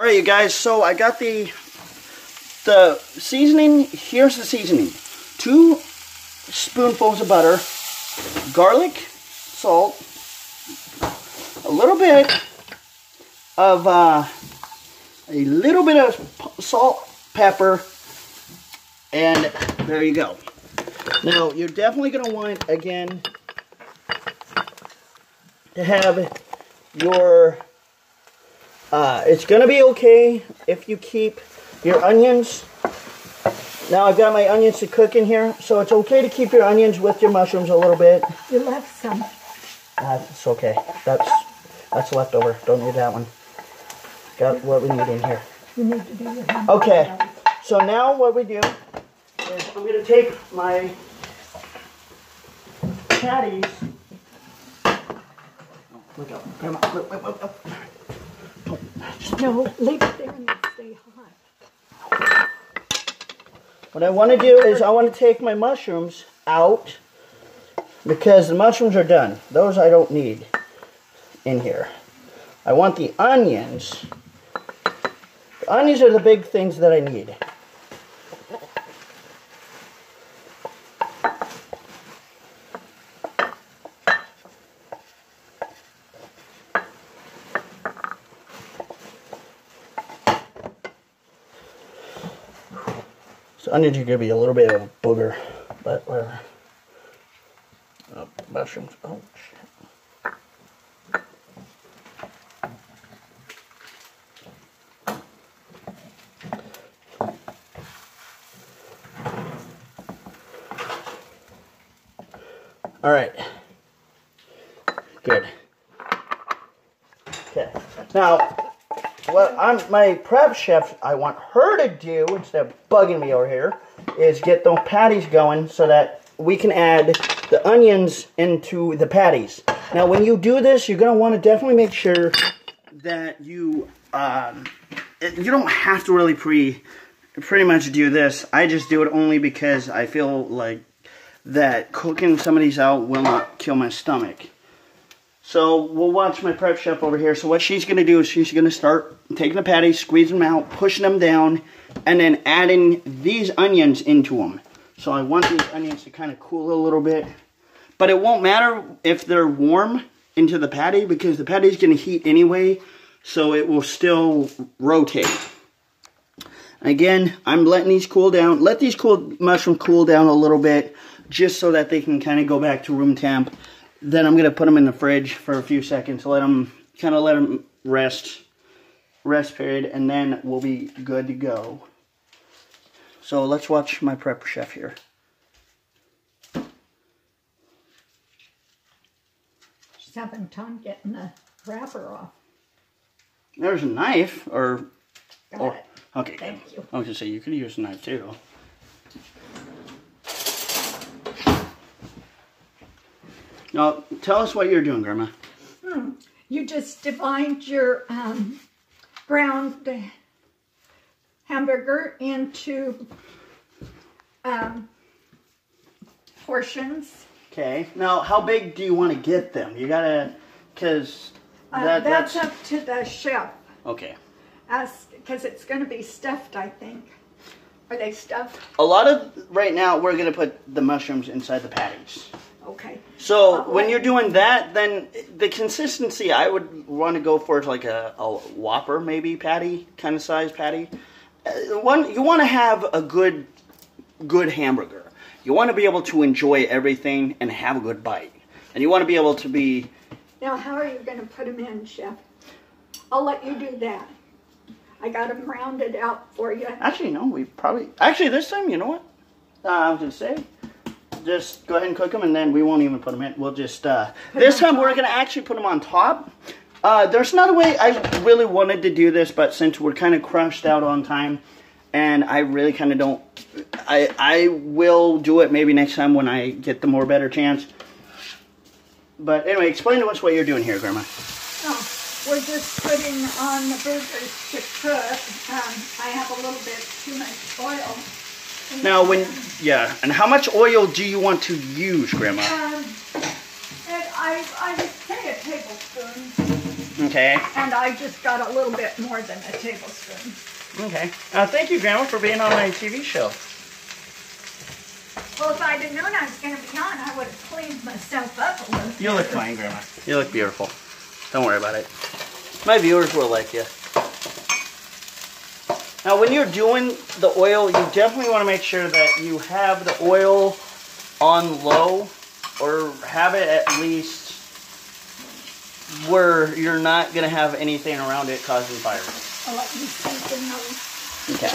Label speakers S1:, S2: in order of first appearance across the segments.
S1: Alright, you guys, so I got the seasoning. Here's the seasoning. 2 spoonfuls of butter, garlic, salt, a little bit of salt, pepper, and there you go. Now, you're definitely going to want, again, to have your, it's going to be okay if you keep your onions. Now, I've got my onions to cook in here, so it's okay to keep your onions with your mushrooms a little bit.
S2: You left some.
S1: It's okay. That's leftover. Don't need that one. Got what we need in here.
S2: You need to do your hand.
S1: Okay, so now what we do is I'm going to take my patties. Oh, look out. Grandma, look.
S2: No, leave it there and stay hot.
S1: What I want to do is I want to take my mushrooms out because the mushrooms are done. Those I don't need in here. I want the onions. The onions are the big things that I need. So onions are going to be a little bit of a booger, but whatever. Mushrooms. Oh, shit. All right. Good. Okay. Now, what my prep chef, I want her to do, instead of bugging me over here, is get those patties going so that we can add the onions into the patties. Now, when you do this, you're going to want to definitely make sure that you don't have to really pretty much do this. I just do it only because I feel like that cooking some of these out will not kill my stomach. So we'll watch my prep chef over here. So what she's going to do is she's going to start taking the patties, squeezing them out, pushing them down, and then adding these onions into them. So I want these onions to kind of cool a little bit. But it won't matter if they're warm into the patty because the patty is going to heat anyway. So it will still rotate. Again, I'm letting these cool down. Let these mushrooms cool down a little bit just so that they can kind of go back to room temp. Then I'm going to put them in the fridge for a few seconds. Let them rest period, and then we'll be good to go. So let's watch my prep chef here.
S2: She's having time getting the wrapper off.
S1: There's a knife, or...
S2: Got it.
S1: Okay,
S2: Thank you.
S1: I was going to say, you could use a knife too. Now, tell us what you're doing, Grandma.
S2: You just divided your ground hamburger into portions.
S1: Okay. Now, how big do you want to get them? You gotta, because
S2: that's up to the chef.
S1: Okay.
S2: Because it's going to be stuffed, I think. Are they stuffed?
S1: A lot of, right now, we're going to put the mushrooms inside the patties.
S2: Okay.
S1: So, when you're doing that, then the consistency I would want to go for is like a Whopper, maybe, patty, kind of size patty. You want to have a good hamburger. You want to be able to enjoy everything and have a good bite. And you want to be able to be...
S2: Now, how are you going to put them in, Chef? I'll let you do that. I got them rounded out for you.
S1: Actually, no, we probably... Actually, this time, you know what? I was going to say... Just go ahead and cook them, and then we won't even put them in. We'll just, this time we're going to actually put them on top. There's another way. I really wanted to do this, but since we're kind of crushed out on time, and I really kind of don't, I will do it maybe next time when I get the more better chance. But anyway, explain to us what you're doing here, Grandma.
S2: Oh, we're just putting on the burgers to cook. I have a little bit too much oil.
S1: Now, and how much oil do you want to use, Grandma?
S2: I would say a tablespoon.
S1: Okay.
S2: And I just got a little bit more than a tablespoon.
S1: Okay. Thank you, Grandma, for being on my TV show.
S2: Well, if I'd have known I was going to be on, I would have cleaned myself up a little bit.
S1: You look fine, Grandma. You look beautiful. Don't worry about it. My viewers will like you. Now, when you're doing the oil, you definitely want to make sure that you have the oil on low, or have it at least where you're not going to have anything around it causing fire.
S2: I'll let you season those.
S1: Okay.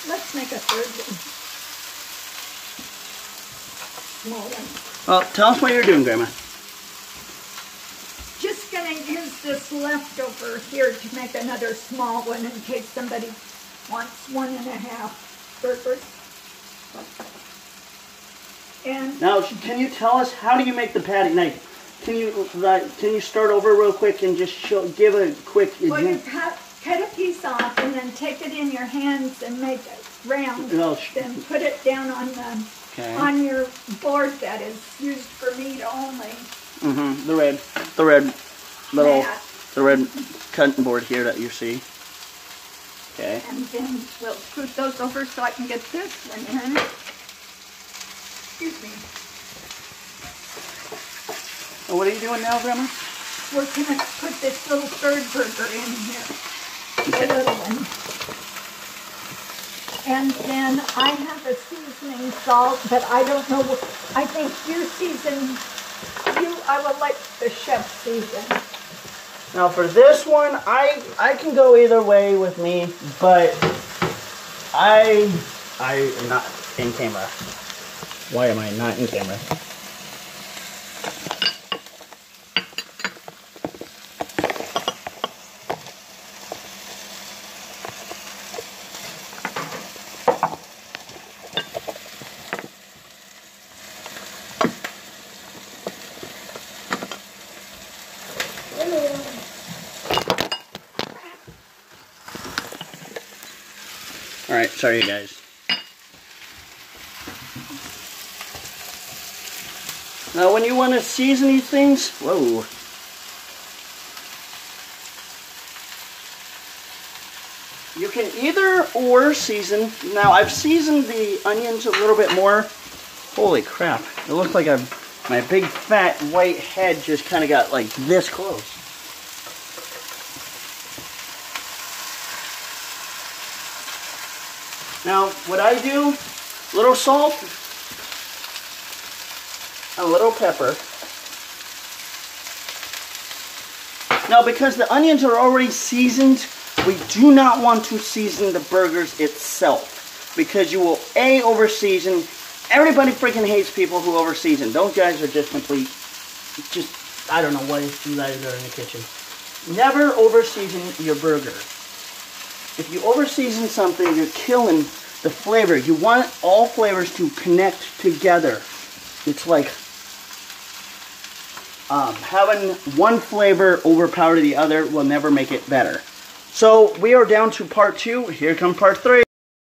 S2: Let's make a third one. Small one.
S1: Well, tell us what you're doing, Grandma.
S2: Just going to use this leftover here to make another small one in case somebody wants 1.5 burgers. And
S1: now, can you tell us, how do you make the patty? Now, can you start over real quick and just give a quick
S2: example? Well, you cut a piece off and then take it in your hands and make it round. Then put it down on the on your board that is used for meat only.
S1: Mm-hmm. The red cutting board here that you see. Okay.
S2: And then we'll scoot those over so I can get this one in. Excuse me.
S1: Well, what are you doing now, Grandma?
S2: We're going to put this little third burger in here. The little one. And then I have a seasoning salt, but I don't know. I think you season. I will let the chef season.
S1: Now for this one, I can go either way with me, but I am not in camera. Why am I not in camera? Alright, sorry guys. Now when you want to season these things, whoa. You can either or season. Now I've seasoned the onions a little bit more. Holy crap, it looks like my big fat white head just kind of got like this close. Now, what I do, a little salt, a little pepper. Now, because the onions are already seasoned, we do not want to season the burgers itself, because you will over-season. Everybody freaking hates people who over-season. Those guys are just I don't know what you guys are in the kitchen. Never over-season your burger. If you over-season something, you're killing the flavor. You want all flavors to connect together. It's like having one flavor overpower the other will never make it better. So we are down to part 2. Here comes part 3.